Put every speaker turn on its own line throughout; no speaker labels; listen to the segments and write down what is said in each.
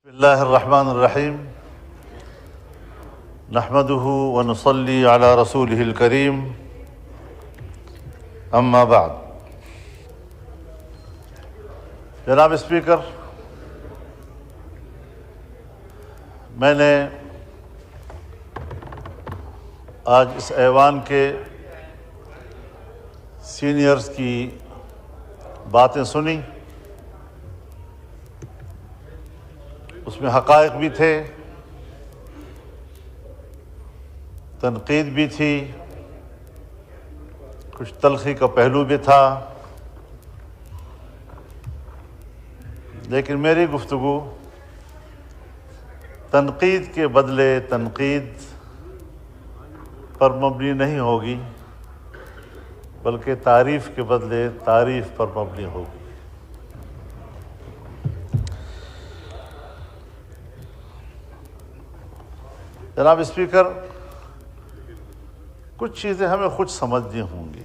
بسم اللہ الرحمن الرحیم نحمده ونصلی علی رسولہ الکریم اما بعد۔ جناب اسپیکر، میں نے آج اس ایوان کے سینئرز کی باتیں سنی، اس میں حقائق بھی تھے، تنقید بھی تھی، کچھ تلخی کا پہلو بھی تھا، لیکن میری گفتگو تنقید کے بدلے تنقید پر مبنی نہیں ہوگی، بلکہ تعریف کے بدلے تعریف پر مبنی ہوگی۔ جناب اسپیکر، کچھ چیزیں ہمیں خود سمجھنی ہوں گی۔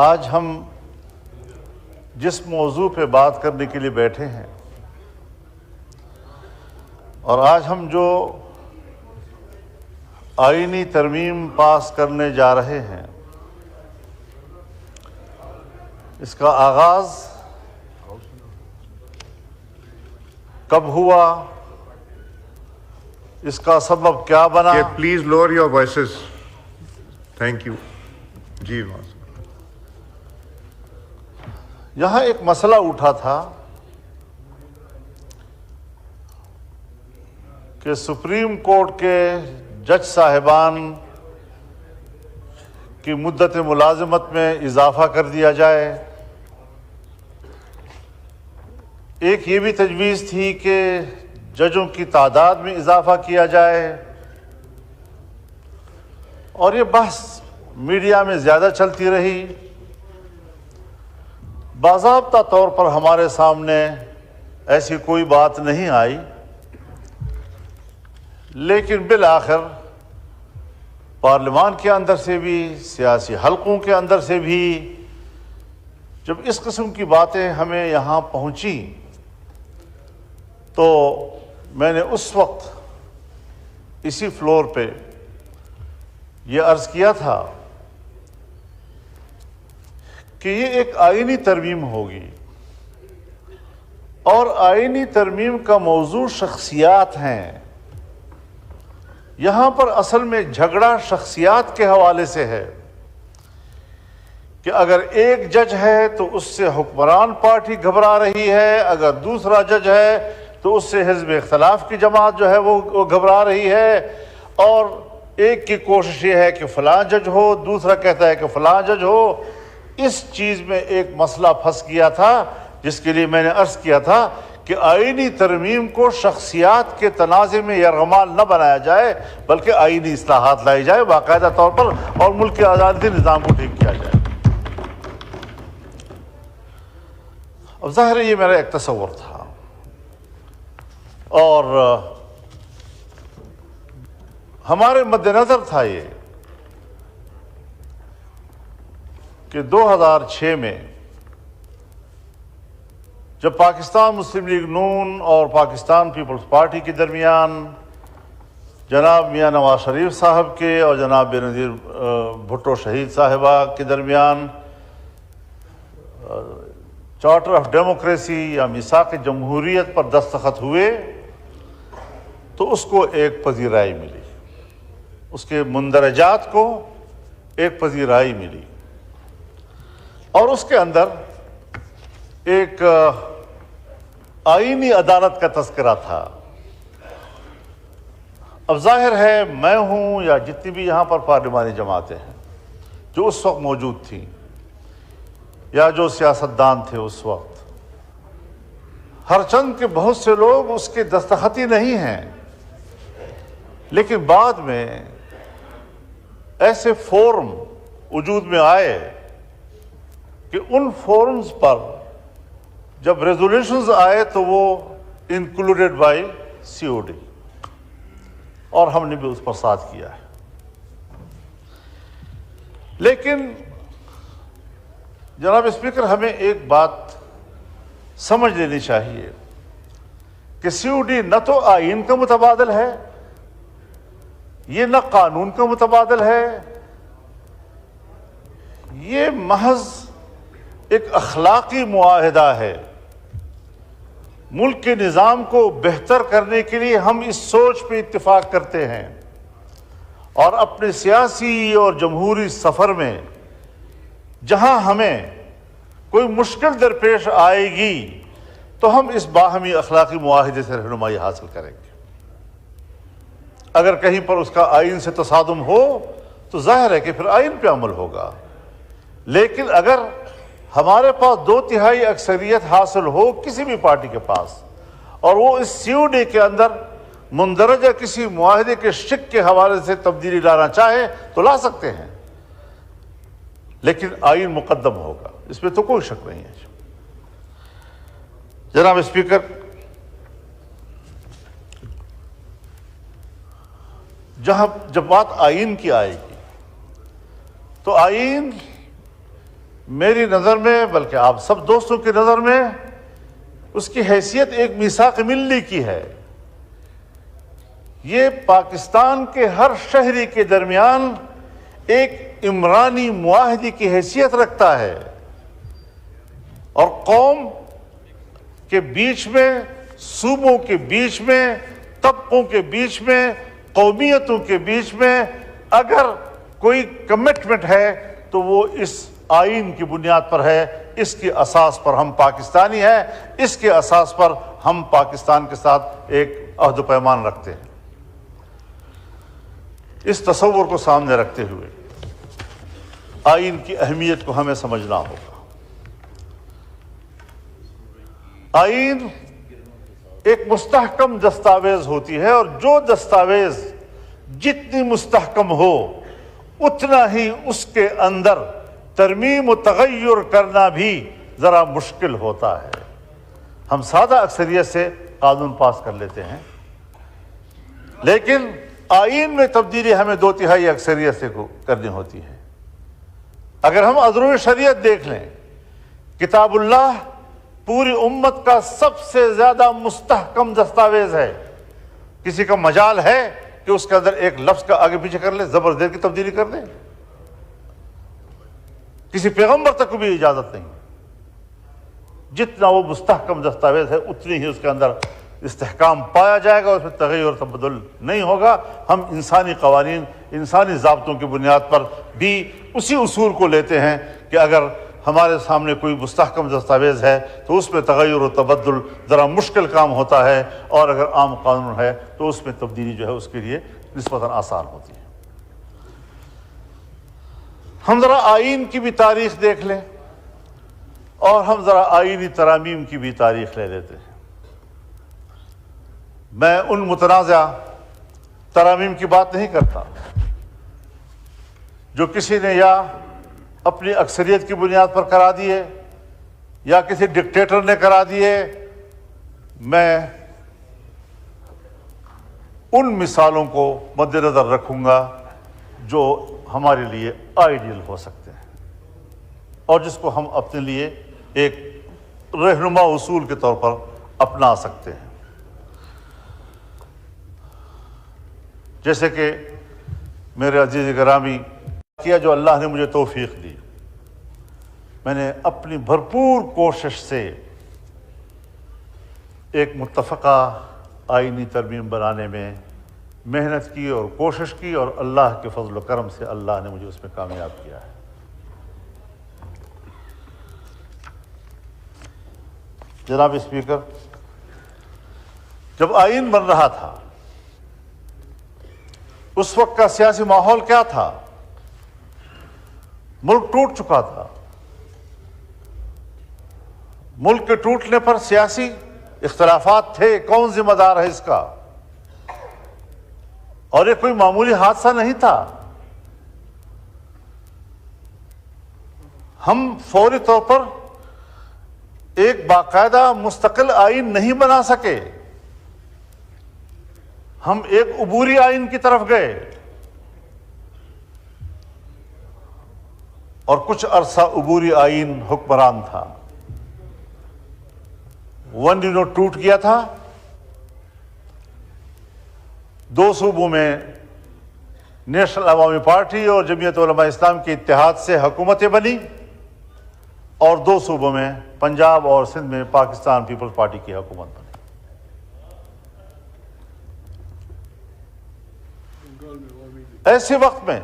آج ہم جس موضوع پہ بات کرنے کے لیے بیٹھے ہیں، اور آج ہم جو آئینی ترمیم پاس کرنے جا رہے ہیں، اس کا آغاز کب ہوا، اس کا سبب کیا بنا؟
Please lower your voices, thank you. جی
یہاں ایک مسئلہ اٹھا تھا کہ سپریم کورٹ کے جج صاحبان کی مدت ملازمت میں اضافہ کر دیا جائے۔ ایک یہ بھی تجویز تھی کہ ججوں کی تعداد میں اضافہ کیا جائے، اور یہ بحث میڈیا میں زیادہ چلتی رہی۔ باضابطہ طور پر ہمارے سامنے ایسی کوئی بات نہیں آئی، لیکن بالآخر پارلیمان کے اندر سے بھی، سیاسی حلقوں کے اندر سے بھی جب اس قسم کی باتیں ہمیں یہاں پہنچی، تو میں نے اس وقت اسی فلور پہ یہ عرض کیا تھا کہ یہ ایک آئینی ترمیم ہوگی، اور آئینی ترمیم کا موضوع شخصیات ہیں۔ یہاں پر اصل میں جھگڑا شخصیات کے حوالے سے ہے کہ اگر ایک جج ہے تو اس سے حکمران پارٹی گھبرا رہی ہے، اگر دوسرا جج ہے تو اس سے حزب اختلاف کی جماعت جو ہے وہ گھبرا رہی ہے، اور ایک کی کوشش یہ ہے کہ فلاں جج ہو، دوسرا کہتا ہے کہ فلاں جج ہو۔ اس چیز میں ایک مسئلہ پھنس گیا تھا، جس کے لیے میں نے عرض کیا تھا کہ آئینی ترمیم کو شخصیات کے تنازع میں یرغمال نہ بنایا جائے، بلکہ آئینی اصلاحات لائی جائے باقاعدہ طور پر، اور ملک کے عدالتی نظام کو ٹھیک کیا جائے۔ اب ظاہر ہے یہ میرا ایک تصور تھا، اور ہمارے مد نظر تھا یہ کہ 2006 میں جب پاکستان مسلم لیگ نون اور پاکستان پیپلز پارٹی کے درمیان جناب میاں نواز شریف صاحب کے اور جناب بینظیر بھٹو شہید صاحبہ کے درمیان چارٹر آف ڈیموکریسی یا میثاق جمہوریت پر دستخط ہوئے، تو اس کو ایک پذیرائی ملی، اس کے مندرجات کو ایک پذیرائی ملی، اور اس کے اندر ایک آئینی عدالت کا تذکرہ تھا۔ اب ظاہر ہے میں ہوں یا جتنی بھی یہاں پر پارلیمانی جماعتیں ہیں جو اس وقت موجود تھیں، یا جو سیاستدان تھے اس وقت، ہر چند کے بہت سے لوگ اس کے دستخطی نہیں ہیں، لیکن بعد میں ایسے فورم وجود میں آئے کہ ان فورمز پر جب ریزولوشنز آئے تو وہ انکلوڈیڈ بائی COD، اور ہم نے بھی اس پر ساتھ کیا ہے۔ لیکن جناب اسپیکر، ہمیں ایک بات سمجھ لینی چاہیے کہ سی او ڈی نہ تو آئین کا متبادل ہے، یہ نہ قانون کا متبادل ہے، یہ محض ایک اخلاقی معاہدہ ہے۔ ملک کے نظام کو بہتر کرنے کے لیے ہم اس سوچ پہ اتفاق کرتے ہیں، اور اپنے سیاسی اور جمہوری سفر میں جہاں ہمیں کوئی مشکل درپیش آئے گی تو ہم اس باہمی اخلاقی معاہدے سے رہنمائی حاصل کریں گے۔ اگر کہیں پر اس کا آئین سے تصادم ہو تو ظاہر ہے کہ پھر آئین پہ عمل ہوگا، لیکن اگر ہمارے پاس 2/3 اکثریت حاصل ہو کسی بھی پارٹی کے پاس، اور وہ اس سی او ڈی کے اندر مندرجہ کسی معاہدے کے شق کے حوالے سے تبدیلی لانا چاہے تو لا سکتے ہیں، لیکن آئین مقدم ہوگا، اس میں تو کوئی شک نہیں ہے۔ جناب اسپیکر، جب بات آئین کی آئے گی تو آئین میری نظر میں، بلکہ آپ سب دوستوں کی نظر میں، اس کی حیثیت ایک میثاق ملی کی ہے۔ یہ پاکستان کے ہر شہری کے درمیان ایک عمرانی معاہدے کی حیثیت رکھتا ہے، اور قوم کے بیچ میں، صوبوں کے بیچ میں، طبقوں کے بیچ میں، قومیتوں کے بیچ میں اگر کوئی کمٹمنٹ ہے تو وہ اس آئین کی بنیاد پر ہے، اس کی اساس پر ہم پاکستانی ہیں، اس کے اساس پر ہم پاکستان کے ساتھ ایک عہد و پیمان رکھتے ہیں۔ اس تصور کو سامنے رکھتے ہوئے آئین کی اہمیت کو ہمیں سمجھنا ہوگا۔ آئین ایک مستحکم دستاویز ہوتی ہے، اور جو دستاویز جتنی مستحکم ہو اتنا ہی اس کے اندر ترمیم و تغیر کرنا بھی ذرا مشکل ہوتا ہے۔ ہم سادہ اکثریت سے قانون پاس کر لیتے ہیں، لیکن آئین میں تبدیلی ہمیں 2/3 اکثریت سے کرنی ہوتی ہے۔ اگر ہم عدل شریعت دیکھ لیں، کتاب اللہ پوری امت کا سب سے زیادہ مستحکم دستاویز ہے۔ کسی کا مجال ہے کہ اس کے اندر ایک لفظ کا آگے پیچھے کر لے، زبر زیر کی تبدیلی کر دے؟ کسی پیغمبر تک کو بھی اجازت نہیں۔ جتنا وہ مستحکم دستاویز ہے اتنی ہی اس کے اندر استحکام پایا جائے گا، اس میں تغیر اور تبدل نہیں ہوگا۔ ہم انسانی قوانین، انسانی ضابطوں کی بنیاد پر بھی اسی اصول کو لیتے ہیں کہ اگر ہمارے سامنے کوئی مستحکم دستاویز ہے تو اس میں تغیر و تبدل ذرا مشکل کام ہوتا ہے، اور اگر عام قانون ہے تو اس میں تبدیلی جو ہے اس کے لیے نسبتاً آسان ہوتی ہے۔ ہم ذرا آئین کی بھی تاریخ دیکھ لیں، اور ہم ذرا آئینی ترامیم کی بھی تاریخ لے لیتے ہیں۔ میں ان متنازع ترامیم کی بات نہیں کرتا جو کسی نے یا اپنی اکثریت کی بنیاد پر کرا دیے یا کسی ڈکٹیٹر نے کرا دیے۔ میں ان مثالوں کو مد نظر رکھوں گا جو ہمارے لیے آئیڈیل ہو سکتے ہیں، اور جس کو ہم اپنے لیے ایک رہنما اصول کے طور پر اپنا سکتے ہیں۔ جیسے کہ میرے عزیز گرامی کیا، جو اللہ نے مجھے توفیق دی، میں نے اپنی بھرپور کوشش سے ایک متفقہ آئینی ترمیم بنانے میں محنت کی اور کوشش کی، اور اللہ کے فضل و کرم سے اللہ نے مجھے اس میں کامیاب کیا ہے۔ جناب اسپیکر، جب آئین بن رہا تھا اس وقت کا سیاسی ماحول کیا تھا؟ ملک ٹوٹ چکا تھا۔ ملک کے ٹوٹنے پر سیاسی اختلافات تھے، کون ذمہ دار ہے اس کا؟ اور یہ کوئی معمولی حادثہ نہیں تھا۔ ہم فوری طور پر ایک باقاعدہ مستقل آئین نہیں بنا سکے، ہم ایک عبوری آئین کی طرف گئے، اور کچھ عرصہ عبوری آئین حکمران تھا۔ ون یونٹ ٹوٹ گیا تھا. 2 صوبوں میں نیشنل عوامی پارٹی اور جمعیت علماء اسلام کے اتحاد سے حکومتیں بنی اور 2 صوبوں میں پنجاب اور سندھ میں پاکستان پیپلز پارٹی کی حکومت بنی. ایسے وقت میں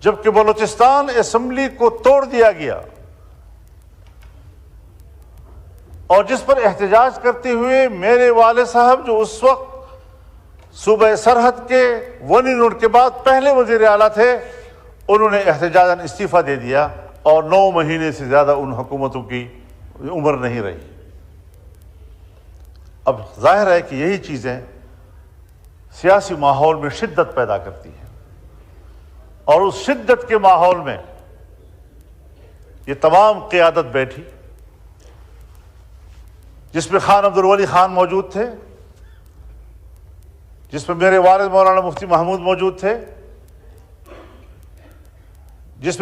جبکہ بلوچستان اسمبلی کو توڑ دیا گیا اور جس پر احتجاج کرتے ہوئے میرے والد صاحب جو اس وقت صوبہ سرحد کے 1 یونٹ کے بعد پہلے وزیر اعلیٰ تھے، انہوں نے احتجاجاً استعفیٰ دے دیا اور 9 مہینے سے زیادہ ان حکومتوں کی عمر نہیں رہی. اب ظاہر ہے کہ یہی چیزیں سیاسی ماحول میں شدت پیدا کرتی ہیں اور اس شدت کے ماحول میں یہ تمام قیادت بیٹھی جس میں خان عبدالولی خان موجود تھے، جس میں میرے والد مولانا مفتی محمود موجود تھے، جس میں